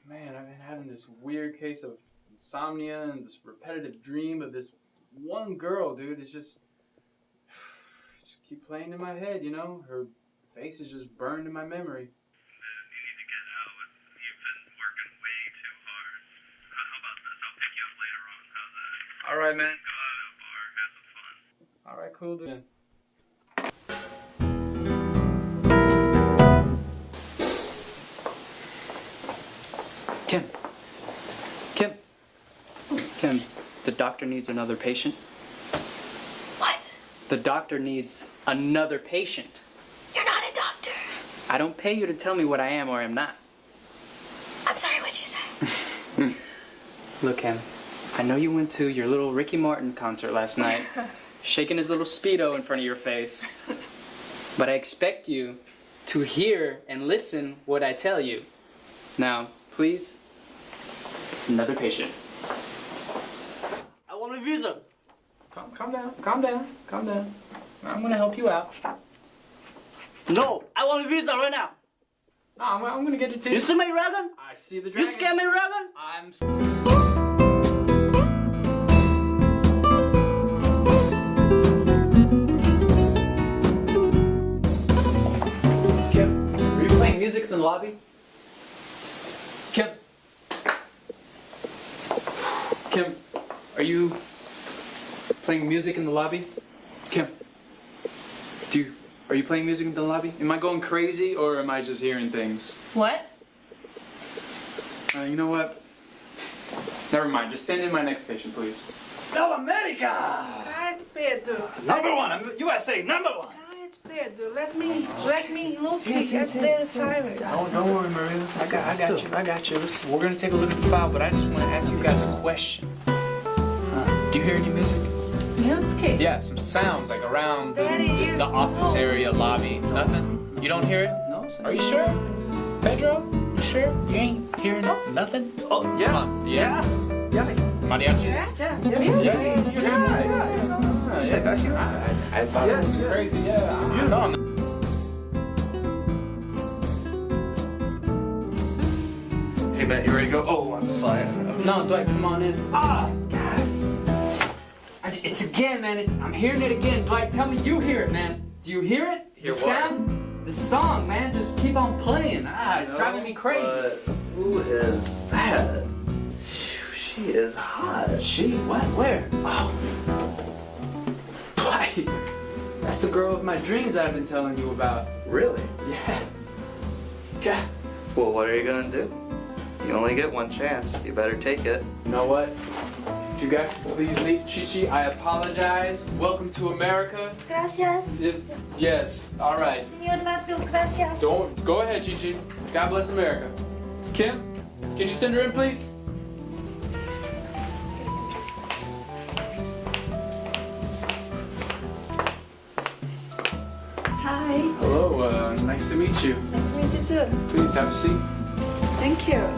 Man, I've been having this weird case of insomnia and this repetitive dream of this one girl, dude. It's just keep playing in my head, you know? Her face is just burned in my memory. You need to get out. You've been working way too hard. How about this? I'll pick you up later on. How's that? All right, man. Go out to a bar. Have some fun. All right, cool, dude. Kim, the doctor needs another patient. What? The doctor needs another patient. You're not a doctor. I don't pay you to tell me what I am or am not. I'm sorry, what'd you say? Look, Kim, I know you went to your little Ricky Martin concert last night, shaking his little Speedo in front of your face. But I expect you to hear and listen what I tell you. Now, please, another patient. I want a visa. Calm down. I'm gonna help you out. No, I want a visa right now. No, I'm gonna get it to You see my dragon? I see the dragon. You scare me, dragon? I'm. Kim, are you playing music in the lobby? Kim, are you playing music in the lobby? Kim, are you playing music in the lobby? Am I going crazy or am I just hearing things? What? You know what? Never mind. Just send in my next patient, please. Of America! Right, Pedro. Number one, USA, number one! Right, Pedro. Let me look at the file. Don't worry, Maria. I got you. Listen, we're gonna take a look at the file, but I just want to ask you guys a question. Do you hear any music? Music. Yeah, some sounds like around There is the office area, lobby. Nothing? You don't hear it? No, sir. Are you sure? Pedro? You sure? You ain't hearing nothing? Oh, Come yeah. on. Yeah. Yeah. Mariachis? Yeah. Yes, I got you. I thought it was Yes. crazy. Yeah. You know. Hey Matt, you ready to go? Oh, I'm fine. No, Dwight, come on in. Ah, God. It's again, man. I'm hearing it again. Dwight, tell me you hear it, man. Do you hear it? Hear the what? sound? The song, man. Just keep on playing. It's driving me crazy. But who is that? She is hot. She? What? Where? Oh. Dwight. That's the girl of my dreams I've been telling you about. Really? Yeah. Yeah. Well, what are you gonna do? You only get one chance. You better take it. You know what? If you guys could please leave Chi-Chi, I apologize. Welcome to America. Gracias. Yes. All right. Señor Matu, gracias. Don't go ahead, Chi-Chi. God bless America. Kim, can you send her in, please? Hi. Hello. Nice to meet you. Nice to meet you too. Please have a seat. Thank you.